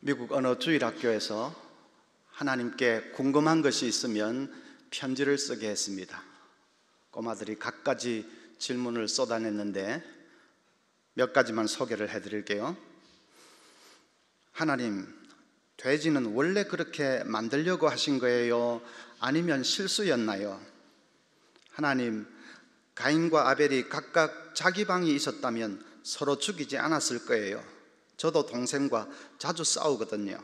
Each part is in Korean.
미국 어느 주일학교에서 하나님께 궁금한 것이 있으면 편지를 쓰게 했습니다. 꼬마들이 갖가지 질문을 쏟아냈는데 몇 가지만 소개를 해드릴게요. 하나님, 돼지는 원래 그렇게 만들려고 하신 거예요? 아니면 실수였나요? 하나님, 가인과 아벨이 각각 자기 방이 있었다면 서로 죽이지 않았을 거예요. 저도 동생과 자주 싸우거든요.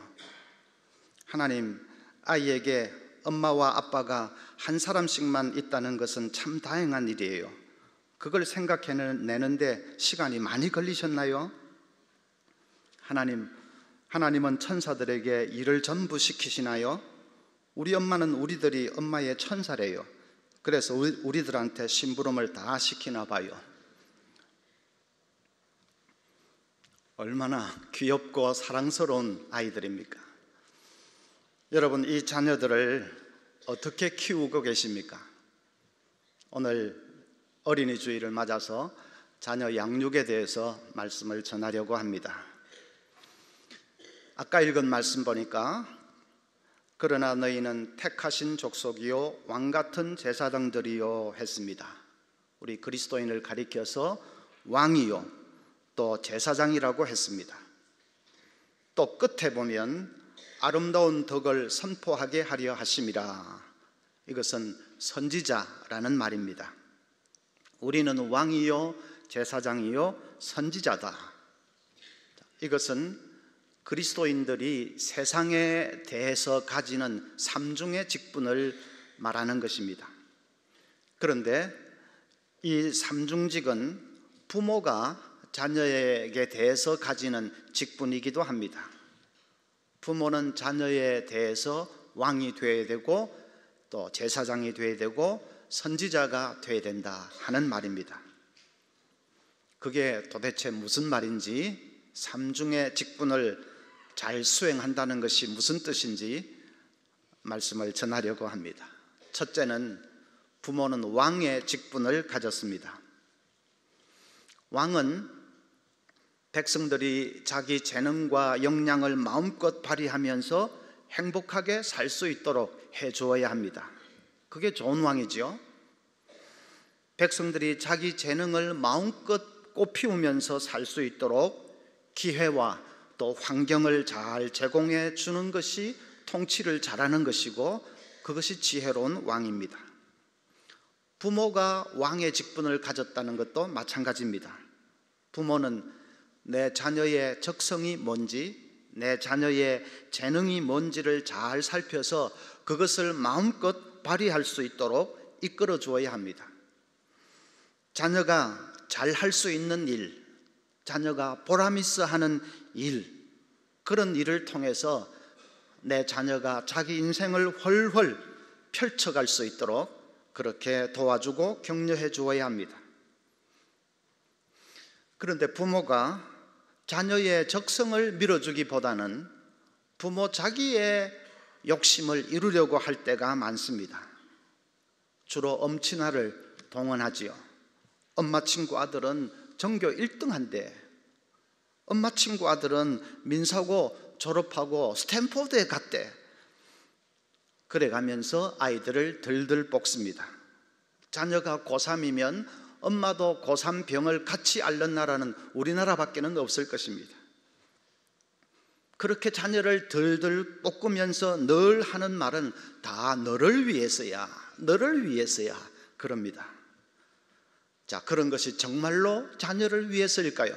하나님, 아이에게 엄마와 아빠가 한 사람씩만 있다는 것은 참 다행한 일이에요. 그걸 생각해내는데 시간이 많이 걸리셨나요? 하나님은 천사들에게 일을 전부 시키시나요? 우리 엄마는 우리들이 엄마의 천사래요. 그래서 우리들한테 심부름을 다 시키나 봐요. 얼마나 귀엽고 사랑스러운 아이들입니까? 여러분, 이 자녀들을 어떻게 키우고 계십니까? 오늘 어린이 주일을 맞아서 자녀 양육에 대해서 말씀을 전하려고 합니다. 아까 읽은 말씀 보니까 그러나 너희는 택하신 족속이요 왕같은 제사장들이요 했습니다. 우리 그리스도인을 가리켜서 왕이요 또 제사장이라고 했습니다. 또 끝에 보면 아름다운 덕을 선포하게 하려 하심이라. 이것은 선지자라는 말입니다. 우리는 왕이요 제사장이요 선지자다. 이것은 그리스도인들이 세상에 대해서 가지는 삼중의 직분을 말하는 것입니다. 그런데 이 삼중직은 부모가 자녀에게 대해서 가지는 직분이기도 합니다. 부모는 자녀에 대해서 왕이 되어야 되고 또 제사장이 되어야 되고 선지자가 되어야 된다 하는 말입니다. 그게 도대체 무슨 말인지, 삼중의 직분을 잘 수행한다는 것이 무슨 뜻인지 말씀을 전하려고 합니다. 첫째는 부모는 왕의 직분을 가졌습니다. 왕은 백성들이 자기 재능과 역량을 마음껏 발휘하면서 행복하게 살 수 있도록 해주어야 합니다. 그게 좋은 왕이지요. 백성들이 자기 재능을 마음껏 꽃피우면서 살 수 있도록 기회와 또 환경을 잘 제공해 주는 것이 통치를 잘하는 것이고, 그것이 지혜로운 왕입니다. 부모가 왕의 직분을 가졌다는 것도 마찬가지입니다. 부모는 내 자녀의 적성이 뭔지, 내 자녀의 재능이 뭔지를 잘 살펴서 그것을 마음껏 발휘할 수 있도록 이끌어 주어야 합니다. 자녀가 잘 할 수 있는 일, 자녀가 보람있어 하는 일, 그런 일을 통해서 내 자녀가 자기 인생을 훨훨 펼쳐갈 수 있도록 그렇게 도와주고 격려해 주어야 합니다. 그런데 부모가 자녀의 적성을 밀어주기보다는 부모 자기의 욕심을 이루려고 할 때가 많습니다. 주로 엄친아를 동원하지요. 엄마 친구 아들은 전교 1등한데, 엄마 친구 아들은 민사고 졸업하고 스탠포드에 갔대. 그래 가면서 아이들을 들들 볶습니다. 자녀가 고3이면 엄마도 고3 병을 같이 앓는 나라는 우리나라밖에는 없을 것입니다. 그렇게 자녀를 들들 볶으면서 늘 하는 말은 다 너를 위해서야, 너를 위해서야 그럽니다. 자, 그런 것이 정말로 자녀를 위해서일까요?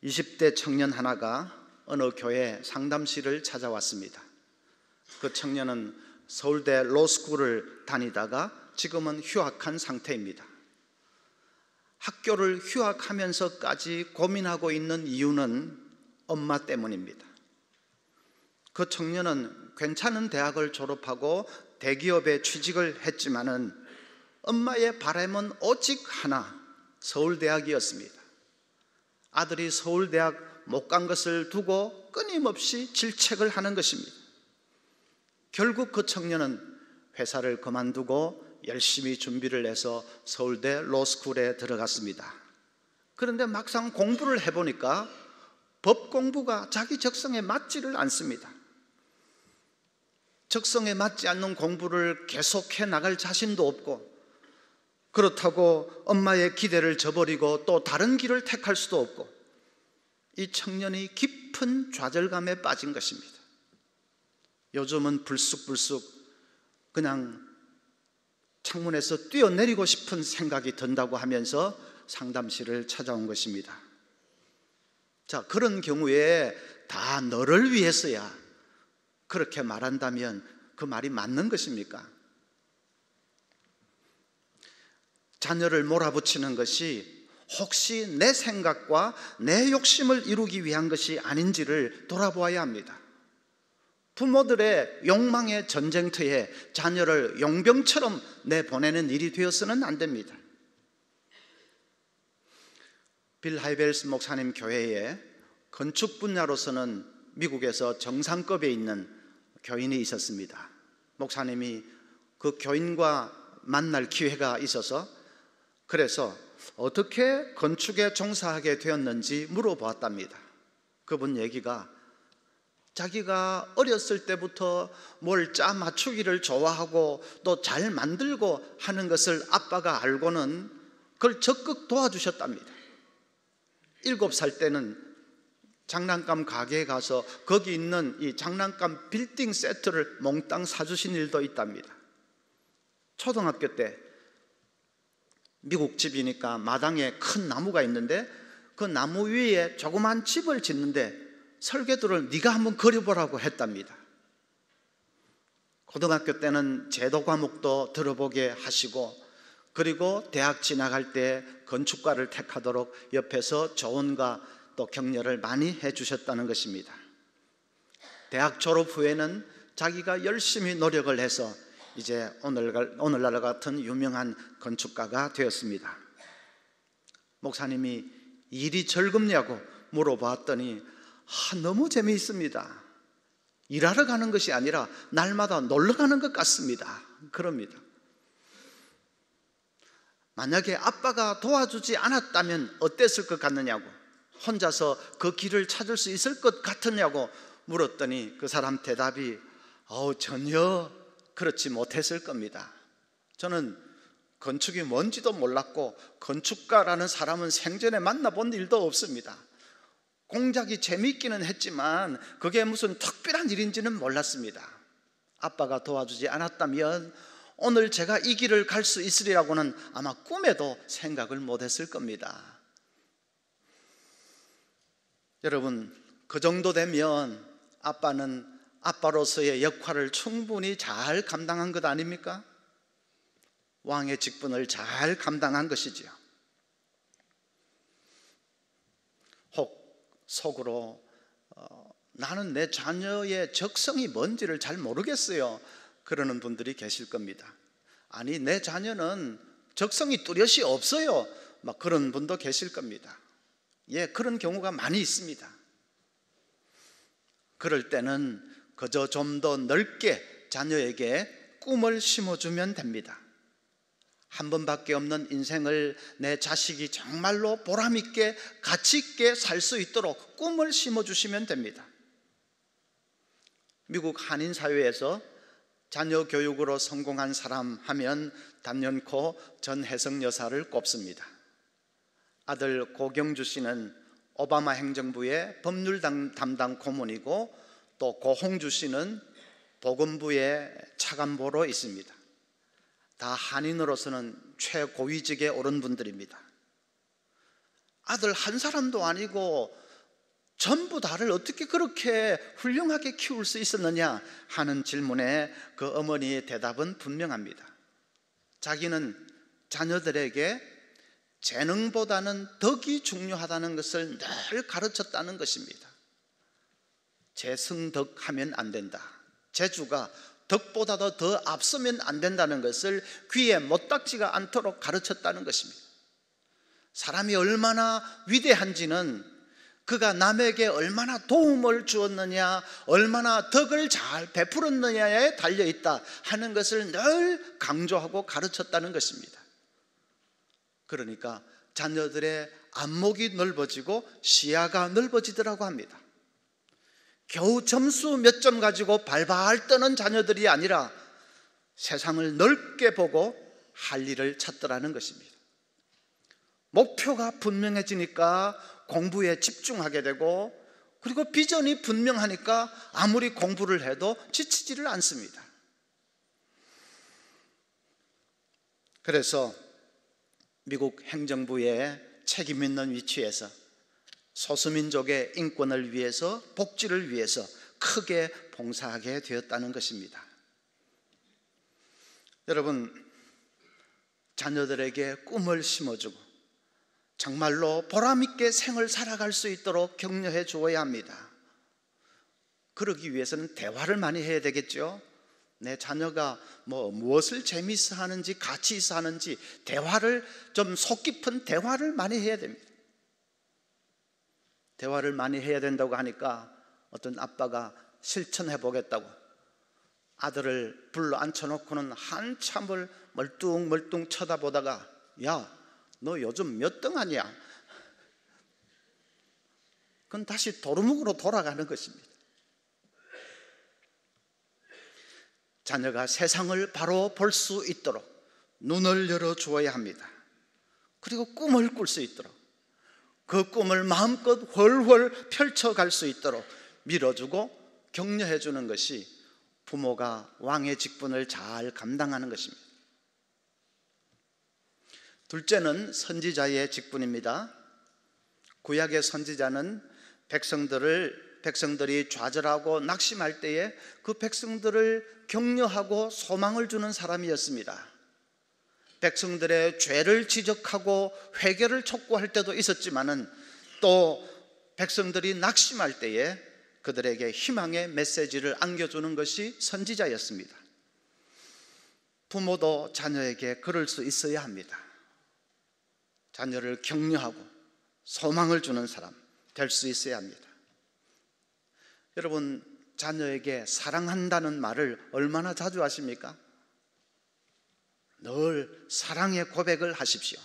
20대 청년 하나가 어느 교회 상담실을 찾아왔습니다. 그 청년은 서울대 로스쿨을 다니다가 지금은 휴학한 상태입니다. 학교를 휴학하면서까지 고민하고 있는 이유는 엄마 때문입니다. 그 청년은 괜찮은 대학을 졸업하고 대기업에 취직을 했지만은 엄마의 바람은 오직 하나, 서울대학이었습니다. 아들이 서울대학 못 간 것을 두고 끊임없이 질책을 하는 것입니다. 결국 그 청년은 회사를 그만두고 열심히 준비를 해서 서울대 로스쿨에 들어갔습니다. 그런데 막상 공부를 해보니까 법 공부가 자기 적성에 맞지를 않습니다. 적성에 맞지 않는 공부를 계속해 나갈 자신도 없고, 그렇다고 엄마의 기대를 저버리고 또 다른 길을 택할 수도 없고, 이 청년이 깊은 좌절감에 빠진 것입니다. 요즘은 불쑥불쑥 그냥 창문에서 뛰어내리고 싶은 생각이 든다고 하면서 상담실을 찾아온 것입니다. 자, 그런 경우에 다 너를 위해서야 그렇게 말한다면 그 말이 맞는 것입니까? 자녀를 몰아붙이는 것이 혹시 내 생각과 내 욕심을 이루기 위한 것이 아닌지를 돌아보아야 합니다. 부모들의 욕망의 전쟁터에 자녀를 용병처럼 내보내는 일이 되어서는 안 됩니다. 빌 하이벨스 목사님 교회에 건축 분야로서는 미국에서 정상급에 있는 교인이 있었습니다. 목사님이 그 교인과 만날 기회가 있어서 그래서 어떻게 건축에 종사하게 되었는지 물어보았답니다. 그분 얘기가 자기가 어렸을 때부터 뭘 짜 맞추기를 좋아하고 또 잘 만들고 하는 것을 아빠가 알고는 그걸 적극 도와주셨답니다. 7살 때는 장난감 가게에 가서 거기 있는 이 장난감 빌딩 세트를 몽땅 사주신 일도 있답니다. 초등학교 때 미국 집이니까 마당에 큰 나무가 있는데 그 나무 위에 조그만 집을 짓는데 설계도를 네가 한번 그려보라고 했답니다. 고등학교 때는 제도 과목도 들어보게 하시고, 그리고 대학 진학할 때 건축과를 택하도록 옆에서 조언과 또 격려를 많이 해주셨다는 것입니다. 대학 졸업 후에는 자기가 열심히 노력을 해서 이제 오늘날 같은 유명한 건축가가 되었습니다. 목사님이 일이 즐겁냐고 물어봤더니 너무 재미있습니다. 일하러 가는 것이 아니라 날마다 놀러 가는 것 같습니다. 그럽니다. 만약에 아빠가 도와주지 않았다면 어땠을 것 같느냐고, 혼자서 그 길을 찾을 수 있을 것 같으냐고 물었더니 그 사람 대답이 전혀 그렇지 못했을 겁니다. 저는 건축이 뭔지도 몰랐고 건축가라는 사람은 생전에 만나본 일도 없습니다. 공작이 재미있기는 했지만 그게 무슨 특별한 일인지는 몰랐습니다. 아빠가 도와주지 않았다면 오늘 제가 이 길을 갈 수 있으리라고는 아마 꿈에도 생각을 못했을 겁니다. 여러분, 그 정도 되면 아빠는 아빠로서의 역할을 충분히 잘 감당한 것 아닙니까? 왕의 직분을 잘 감당한 것이지요. 혹 속으로 나는 내 자녀의 적성이 뭔지를 잘 모르겠어요 그러는 분들이 계실 겁니다. 아니, 내 자녀는 적성이 뚜렷이 없어요 막 그런 분도 계실 겁니다. 예, 그런 경우가 많이 있습니다. 그럴 때는 그저 좀 더 넓게 자녀에게 꿈을 심어주면 됩니다. 한 번밖에 없는 인생을 내 자식이 정말로 보람있게 가치있게 살 수 있도록 꿈을 심어주시면 됩니다. 미국 한인 사회에서 자녀 교육으로 성공한 사람 하면 단연코 전혜성 여사를 꼽습니다. 아들 고경주 씨는 오바마 행정부의 법률 담당 고문이고, 또 고홍주 씨는 보건부의 차관보로 있습니다. 다 한인으로서는 최고위직에 오른 분들입니다. 아들 한 사람도 아니고 전부 다를 어떻게 그렇게 훌륭하게 키울 수 있었느냐 하는 질문에 그 어머니의 대답은 분명합니다. 자기는 자녀들에게 재능보다는 덕이 중요하다는 것을 늘 가르쳤다는 것입니다. 재승덕하면 안 된다. 재주가 덕보다도 더 앞서면 안 된다는 것을 귀에 못닥지가 않도록 가르쳤다는 것입니다. 사람이 얼마나 위대한지는 그가 남에게 얼마나 도움을 주었느냐, 얼마나 덕을 잘 베풀었느냐에 달려있다 하는 것을 늘 강조하고 가르쳤다는 것입니다. 그러니까 자녀들의 안목이 넓어지고 시야가 넓어지더라고 합니다. 겨우 점수 몇 점 가지고 발발 떠는 자녀들이 아니라 세상을 넓게 보고 할 일을 찾더라는 것입니다. 목표가 분명해지니까 공부에 집중하게 되고, 그리고 비전이 분명하니까 아무리 공부를 해도 지치지를 않습니다. 그래서 미국 행정부의 책임 있는 위치에서 소수민족의 인권을 위해서, 복지를 위해서 크게 봉사하게 되었다는 것입니다. 여러분, 자녀들에게 꿈을 심어주고 정말로 보람있게 생을 살아갈 수 있도록 격려해 주어야 합니다. 그러기 위해서는 대화를 많이 해야 되겠죠. 내 자녀가 무엇을 재미있어 하는지, 가치 있어 하는지 대화를 좀 속 깊은 대화를 많이 해야 됩니다. 대화를 많이 해야 된다고 하니까 어떤 아빠가 실천해 보겠다고 아들을 불러 앉혀놓고는 한참을 멀뚱멀뚱 쳐다보다가, 야, 너 요즘 몇 등 하냐? 그건 다시 도루묵으로 돌아가는 것입니다. 자녀가 세상을 바로 볼 수 있도록 눈을 열어 주어야 합니다. 그리고 꿈을 꿀 수 있도록, 그 꿈을 마음껏 훨훨 펼쳐갈 수 있도록 밀어주고 격려해 주는 것이 부모가 왕의 직분을 잘 감당하는 것입니다. 둘째는 선지자의 직분입니다. 구약의 선지자는 백성들이 좌절하고 낙심할 때에 그 백성들을 격려하고 소망을 주는 사람이었습니다. 백성들의 죄를 지적하고 회개를 촉구할 때도 있었지만은, 또 백성들이 낙심할 때에 그들에게 희망의 메시지를 안겨주는 것이 선지자였습니다. 부모도 자녀에게 그럴 수 있어야 합니다. 자녀를 격려하고 소망을 주는 사람 될 수 있어야 합니다. 여러분, 자녀에게 사랑한다는 말을 얼마나 자주 하십니까? 늘 사랑의 고백을 하십시오.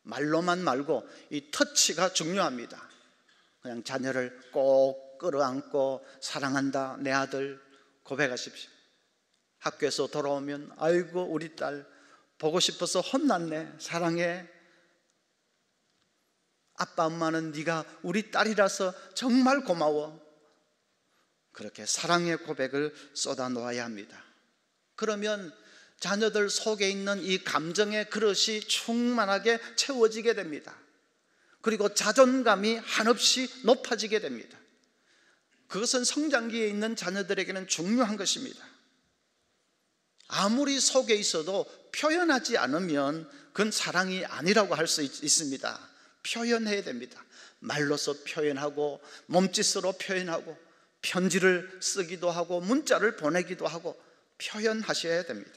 말로만 말고 이 터치가 중요합니다. 그냥 자녀를 꼭 끌어안고 사랑한다 내 아들 고백하십시오. 학교에서 돌아오면, 아이고 우리 딸 보고 싶어서 혼났네, 사랑해. 아빠 엄마는 네가 우리 딸이라서 정말 고마워. 그렇게 사랑의 고백을 쏟아 놓아야 합니다. 그러면 자녀들 속에 있는 이 감정의 그릇이 충만하게 채워지게 됩니다. 그리고 자존감이 한없이 높아지게 됩니다. 그것은 성장기에 있는 자녀들에게는 중요한 것입니다. 아무리 속에 있어도 표현하지 않으면 그건 사랑이 아니라고 할 수 있습니다. 표현해야 됩니다. 말로서 표현하고, 몸짓으로 표현하고, 편지를 쓰기도 하고, 문자를 보내기도 하고, 표현하셔야 됩니다.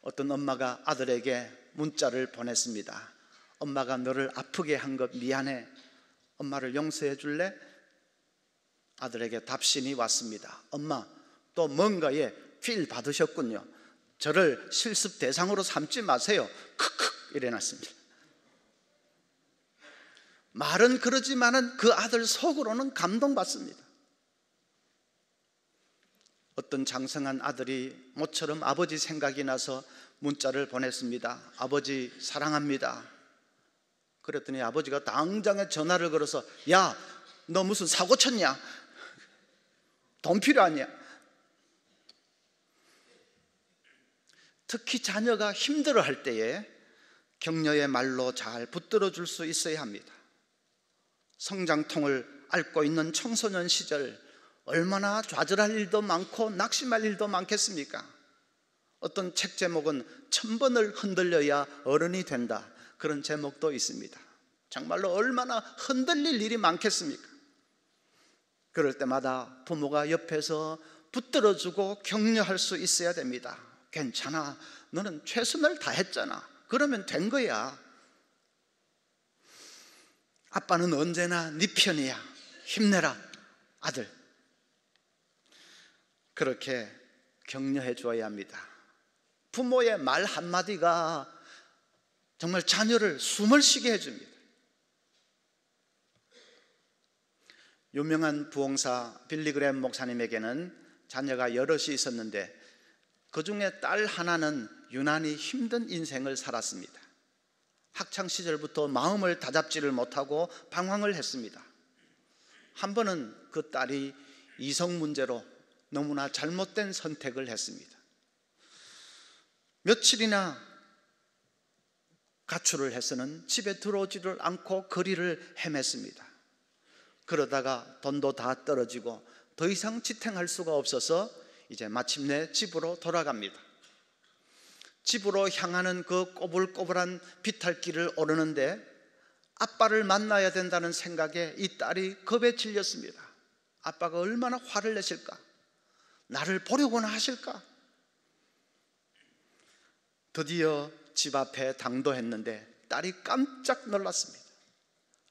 어떤 엄마가 아들에게 문자를 보냈습니다. 엄마가 너를 아프게 한 것 미안해. 엄마를 용서해 줄래? 아들에게 답신이 왔습니다. 엄마, 또 뭔가에 필 받으셨군요. 저를 실습 대상으로 삼지 마세요. 크크 이래놨습니다. 말은 그러지만은 그 아들 속으로는 감동받습니다. 어떤 장성한 아들이 모처럼 아버지 생각이 나서 문자를 보냈습니다. 아버지 사랑합니다. 그랬더니 아버지가 당장에 전화를 걸어서, 야, 너 무슨 사고 쳤냐? 돈 필요하냐? 특히 자녀가 힘들어할 때에 격려의 말로 잘 붙들어 줄 수 있어야 합니다. 성장통을 앓고 있는 청소년 시절 얼마나 좌절할 일도 많고 낙심할 일도 많겠습니까? 어떤 책 제목은 1000번을 흔들려야 어른이 된다, 그런 제목도 있습니다. 정말로 얼마나 흔들릴 일이 많겠습니까? 그럴 때마다 부모가 옆에서 붙들어주고 격려할 수 있어야 됩니다. 괜찮아, 너는 최선을 다했잖아, 그러면 된 거야. 아빠는 언제나 네 편이야, 힘내라 아들. 그렇게 격려해 줘야 합니다. 부모의 말 한마디가 정말 자녀를 숨을 쉬게 해줍니다. 유명한 부흥사 빌리그램 목사님에게는 자녀가 여럿이 있었는데 그 중에 딸 하나는 유난히 힘든 인생을 살았습니다. 학창시절부터 마음을 다잡지를 못하고 방황을 했습니다. 한 번은 그 딸이 이성 문제로 너무나 잘못된 선택을 했습니다. 며칠이나 가출을 해서는 집에 들어오지를 않고 거리를 헤맸습니다. 그러다가 돈도 다 떨어지고 더 이상 지탱할 수가 없어서 이제 마침내 집으로 돌아갑니다. 집으로 향하는 그 꼬불꼬불한 비탈길을 오르는데 아빠를 만나야 된다는 생각에 이 딸이 겁에 질렸습니다. 아빠가 얼마나 화를 내실까? 나를 보려고나 하실까? 드디어 집 앞에 당도했는데 딸이 깜짝 놀랐습니다.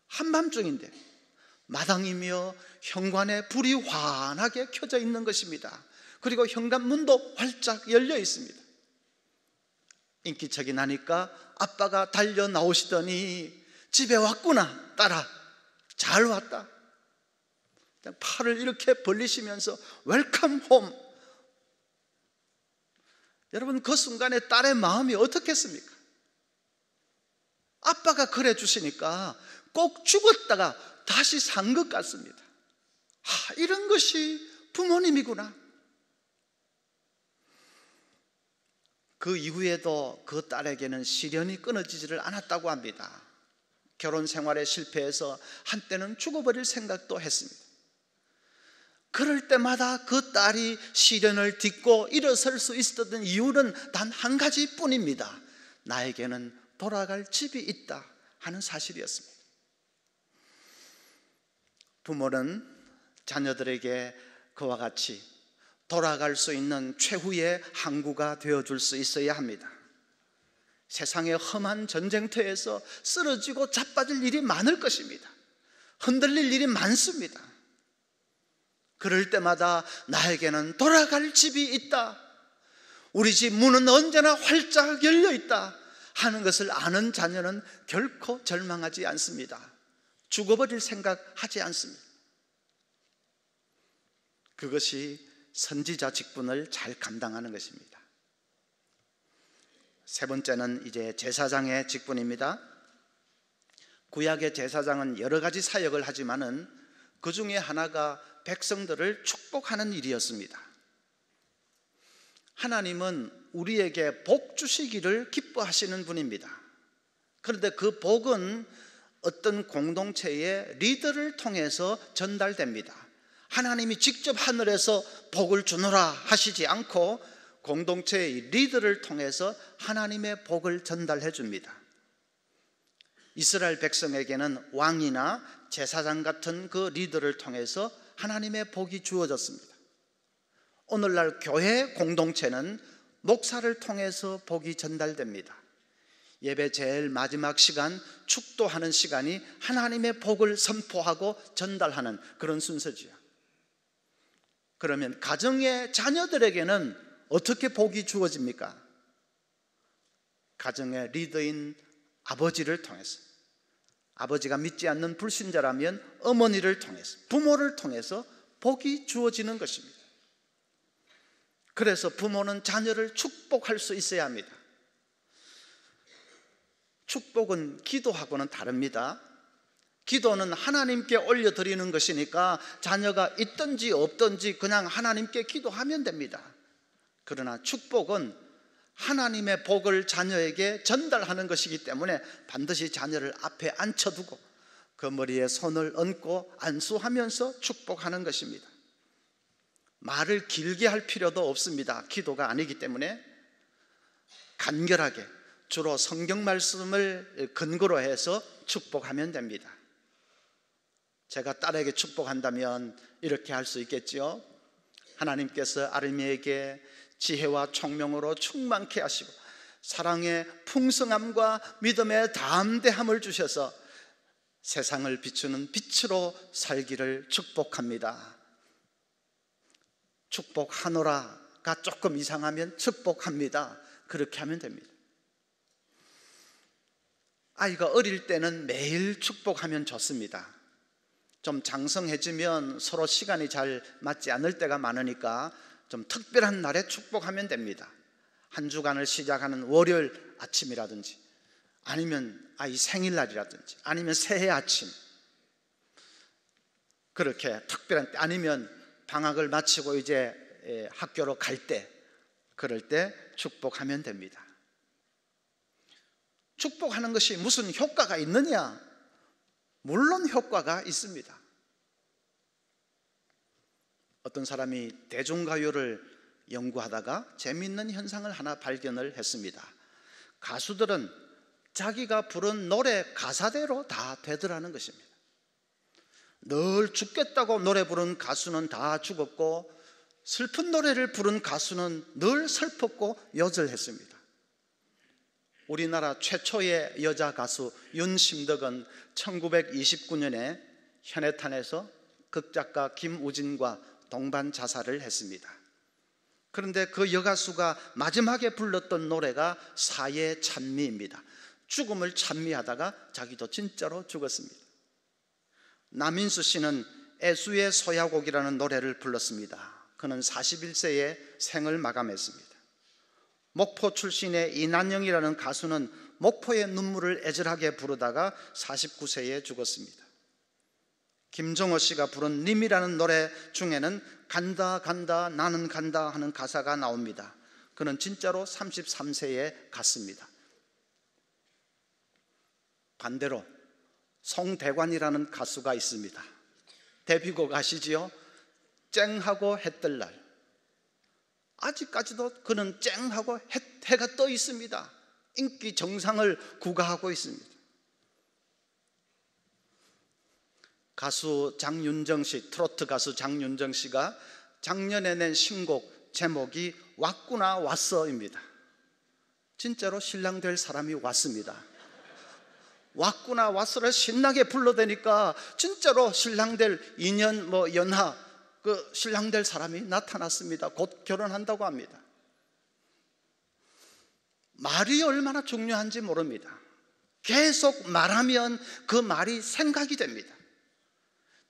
한밤중인데 마당이며 현관에 불이 환하게 켜져 있는 것입니다. 그리고 현관문도 활짝 열려 있습니다. 인기척이 나니까 아빠가 달려 나오시더니 집에 왔구나 딸아, 잘 왔다. 팔을 이렇게 벌리시면서 웰컴 홈. 여러분, 그 순간에 딸의 마음이 어떻겠습니까? 아빠가 그래 주시니까 꼭 죽었다가 다시 산 것 같습니다. 이런 것이 부모님이구나. 그 이후에도 그 딸에게는 시련이 끊어지지를 않았다고 합니다. 결혼 생활에 실패해서 한때는 죽어버릴 생각도 했습니다. 그럴 때마다 그 딸이 시련을 딛고 일어설 수 있었던 이유는 단 한 가지뿐입니다. 나에게는 돌아갈 집이 있다 하는 사실이었습니다. 부모는 자녀들에게 그와 같이 돌아갈 수 있는 최후의 항구가 되어줄 수 있어야 합니다. 세상의 험한 전쟁터에서 쓰러지고 자빠질 일이 많을 것입니다. 흔들릴 일이 많습니다. 그럴 때마다 나에게는 돌아갈 집이 있다, 우리 집 문은 언제나 활짝 열려 있다 하는 것을 아는 자녀는 결코 절망하지 않습니다. 죽어버릴 생각하지 않습니다. 그것이 선지자 직분을 잘 감당하는 것입니다. 세 번째는 이제 제사장의 직분입니다. 구약의 제사장은 여러 가지 사역을 하지만은 그 중에 하나가 백성들을 축복하는 일이었습니다. 하나님은 우리에게 복 주시기를 기뻐하시는 분입니다. 그런데 그 복은 어떤 공동체의 리더를 통해서 전달됩니다. 하나님이 직접 하늘에서 복을 주노라 하시지 않고 공동체의 리더를 통해서 하나님의 복을 전달해 줍니다. 이스라엘 백성에게는 왕이나 제사장 같은 그 리더를 통해서 하나님의 복이 주어졌습니다. 오늘날 교회 공동체는 목사를 통해서 복이 전달됩니다. 예배 제일 마지막 시간, 축도하는 시간이 하나님의 복을 선포하고 전달하는 그런 순서지요. 그러면 가정의 자녀들에게는 어떻게 복이 주어집니까? 가정의 리더인 아버지를 통해서, 아버지가 믿지 않는 불신자라면 어머니를 통해서, 부모를 통해서 복이 주어지는 것입니다. 그래서 부모는 자녀를 축복할 수 있어야 합니다. 축복은 기도하고는 다릅니다. 기도는 하나님께 올려드리는 것이니까 자녀가 있든지 없든지 그냥 하나님께 기도하면 됩니다. 그러나 축복은 하나님의 복을 자녀에게 전달하는 것이기 때문에 반드시 자녀를 앞에 앉혀두고 그 머리에 손을 얹고 안수하면서 축복하는 것입니다. 말을 길게 할 필요도 없습니다. 기도가 아니기 때문에 간결하게 주로 성경 말씀을 근거로 해서 축복하면 됩니다. 제가 딸에게 축복한다면 이렇게 할 수 있겠죠. 하나님께서 아름이에게 지혜와 총명으로 충만케 하시고 사랑의 풍성함과 믿음의 담대함을 주셔서 세상을 비추는 빛으로 살기를 축복합니다. 축복하노라가 조금 이상하면 축복합니다. 그렇게 하면 됩니다. 아이가 어릴 때는 매일 축복하면 좋습니다. 좀 장성해지면 서로 시간이 잘 맞지 않을 때가 많으니까 좀 특별한 날에 축복하면 됩니다. 한 주간을 시작하는 월요일 아침이라든지, 아니면 아이 생일날이라든지, 아니면 새해 아침, 그렇게 특별한 때, 아니면 방학을 마치고 이제 학교로 갈 때, 그럴 때 축복하면 됩니다. 축복하는 것이 무슨 효과가 있느냐? 물론 효과가 있습니다. 어떤 사람이 대중가요를 연구하다가 재미있는 현상을 하나 발견을 했습니다. 가수들은 자기가 부른 노래 가사대로 다 되더라는 것입니다. 늘 죽겠다고 노래 부른 가수는 다 죽었고, 슬픈 노래를 부른 가수는 늘 슬펐고 요절했습니다. 우리나라 최초의 여자 가수 윤심덕은 1929년에 현해탄에서 극작가 김우진과 동반 자살을 했습니다. 그런데 그 여가수가 마지막에 불렀던 노래가 사예 찬미입니다. 죽음을 찬미하다가 자기도 진짜로 죽었습니다. 남인수 씨는 애수의 소야곡이라는 노래를 불렀습니다. 그는 41세에 생을 마감했습니다. 목포 출신의 이난영이라는 가수는 목포의 눈물을 애절하게 부르다가 49세에 죽었습니다. 김정호 씨가 부른 님이라는 노래 중에는 간다 간다 나는 간다 하는 가사가 나옵니다. 그는 진짜로 33세에 갔습니다. 반대로 송대관이라는 가수가 있습니다. 데뷔곡 아시지요? 쨍하고 해 뜰 날. 아직까지도 그는 쨍하고 해가 떠 있습니다. 인기 정상을 구가하고 있습니다. 가수 장윤정 씨, 트로트 가수 장윤정 씨가 작년에 낸 신곡 제목이 왔구나 왔어입니다. 진짜로 신랑 될 사람이 왔습니다. 왔구나 왔어를 신나게 불러대니까 진짜로 신랑 될 인연 연하, 그 신랑 될 사람이 나타났습니다. 곧 결혼한다고 합니다. 말이 얼마나 중요한지 모릅니다. 계속 말하면 그 말이 생각이 됩니다.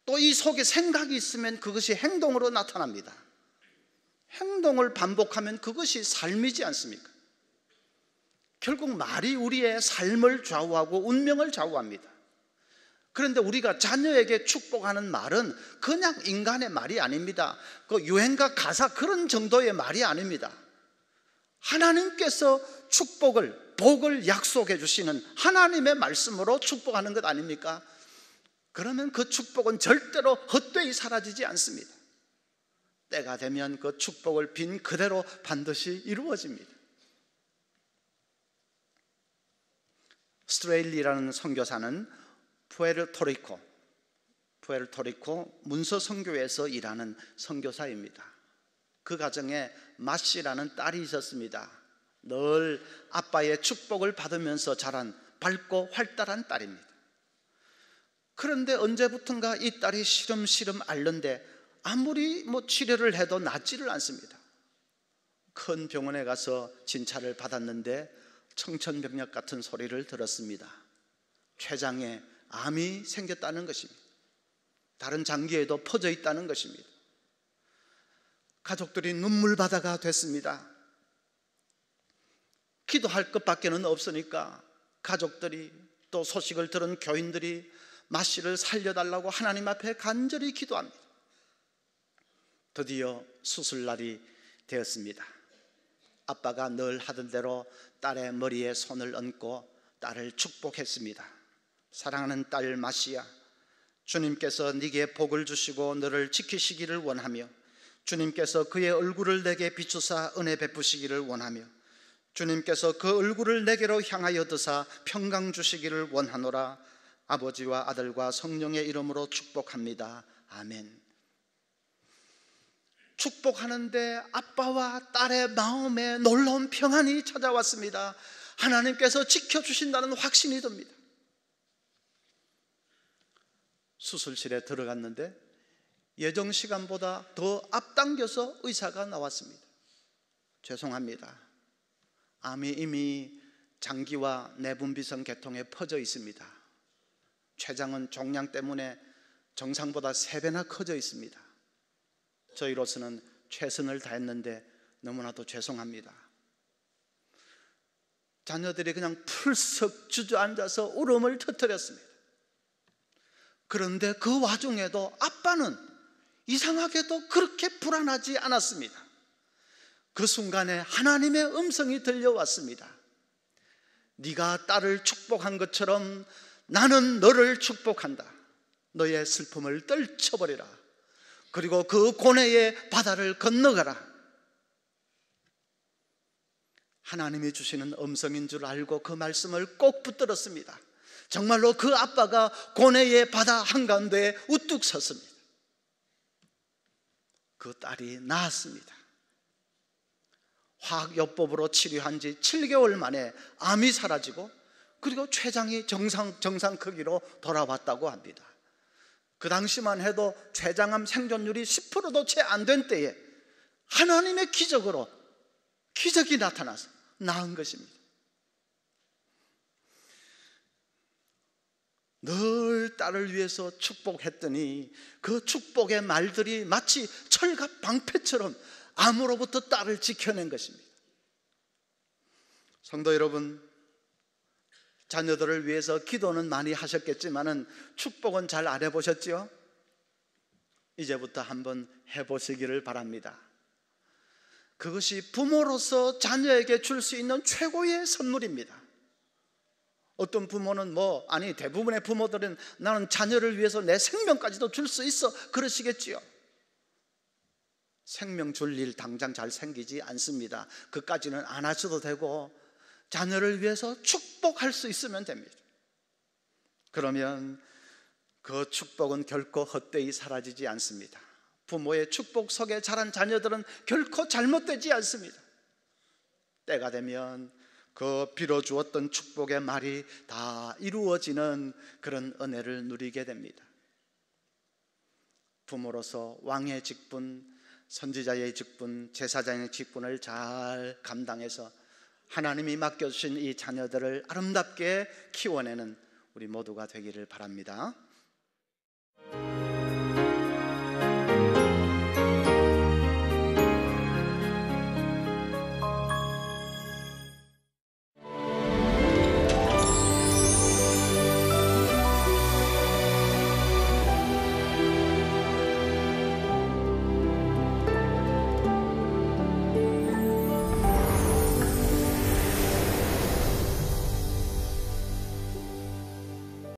또 이 속에 생각이 있으면 그것이 행동으로 나타납니다. 행동을 반복하면 그것이 삶이지 않습니까? 결국 말이 우리의 삶을 좌우하고 운명을 좌우합니다. 그런데 우리가 자녀에게 축복하는 말은 그냥 인간의 말이 아닙니다. 그 유행가 가사 그런 정도의 말이 아닙니다. 하나님께서 축복을, 복을 약속해 주시는 하나님의 말씀으로 축복하는 것 아닙니까? 그러면 그 축복은 절대로 헛되이 사라지지 않습니다. 때가 되면 그 축복을 빈 그대로 반드시 이루어집니다. 스트레일리라는 선교사는 푸에르토리코 문서 선교회에서 일하는 선교사입니다. 그 가정에 마씨라는 딸이 있었습니다. 늘 아빠의 축복을 받으면서 자란 밝고 활달한 딸입니다. 그런데 언제부턴가 이 딸이 시름시름 앓는데 아무리 치료를 해도 낫지를 않습니다. 큰 병원에 가서 진찰을 받았는데 청천벽력 같은 소리를 들었습니다. 췌장에 암이 생겼다는 것입니다. 다른 장기에도 퍼져 있다는 것입니다. 가족들이 눈물바다가 됐습니다. 기도할 것밖에는 없으니까 가족들이, 또 소식을 들은 교인들이 마씨를 살려달라고 하나님 앞에 간절히 기도합니다. 드디어 수술날이 되었습니다. 아빠가 늘 하던 대로 딸의 머리에 손을 얹고 딸을 축복했습니다. 사랑하는 딸 마씨야, 주님께서 네게 복을 주시고 너를 지키시기를 원하며, 주님께서 그의 얼굴을 내게 비추사 은혜 베푸시기를 원하며, 주님께서 그 얼굴을 내게로 향하여 드사 평강 주시기를 원하노라. 아버지와 아들과 성령의 이름으로 축복합니다. 아멘. 축복하는데 아빠와 딸의 마음에 놀라운 평안이 찾아왔습니다. 하나님께서 지켜주신다는 확신이 듭니다. 수술실에 들어갔는데 예정 시간보다 더 앞당겨서 의사가 나왔습니다. 죄송합니다. 암이 이미 장기와 내분비성 계통에 퍼져 있습니다. 췌장은 종양 때문에 정상보다 3배나 커져 있습니다. 저희로서는 최선을 다했는데 너무나도 죄송합니다. 자녀들이 그냥 풀썩 주저앉아서 울음을 터뜨렸습니다. 그런데 그 와중에도 아빠는 이상하게도 그렇게 불안하지 않았습니다. 그 순간에 하나님의 음성이 들려왔습니다. 네가 딸을 축복한 것처럼 나는 너를 축복한다. 너의 슬픔을 떨쳐버리라. 그리고 그 고뇌의 바다를 건너가라. 하나님이 주시는 음성인 줄 알고 그 말씀을 꼭 붙들었습니다. 정말로 그 아빠가 고뇌의 바다 한가운데에 우뚝 섰습니다. 그 딸이 나았습니다. 화학요법으로 치료한 지 7개월 만에 암이 사라지고 그리고 췌장이 정상 크기로 돌아왔다고 합니다. 그 당시만 해도 췌장암 생존율이 10%도 채 안 된 때에 하나님의 기적으로 기적이 나타나서 나은 것입니다. 늘 딸을 위해서 축복했더니 그 축복의 말들이 마치 철갑 방패처럼 암으로부터 딸을 지켜낸 것입니다. 성도 여러분, 자녀들을 위해서 기도는 많이 하셨겠지만은 축복은 잘 안 해보셨지요? 이제부터 한번 해보시기를 바랍니다. 그것이 부모로서 자녀에게 줄 수 있는 최고의 선물입니다. 어떤 부모는 대부분의 부모들은 나는 자녀를 위해서 내 생명까지도 줄 수 있어 그러시겠지요. 생명 줄 일 당장 잘 생기지 않습니다. 그까지는 안 하셔도 되고 자녀를 위해서 축복할 수 있으면 됩니다. 그러면 그 축복은 결코 헛되이 사라지지 않습니다. 부모의 축복 속에 자란 자녀들은 결코 잘못되지 않습니다. 때가 되면 그 빌어주었던 축복의 말이 다 이루어지는 그런 은혜를 누리게 됩니다. 부모로서 왕의 직분, 선지자의 직분, 제사장의 직분을 잘 감당해서 하나님이 맡겨주신 이 자녀들을 아름답게 키워내는 우리 모두가 되기를 바랍니다.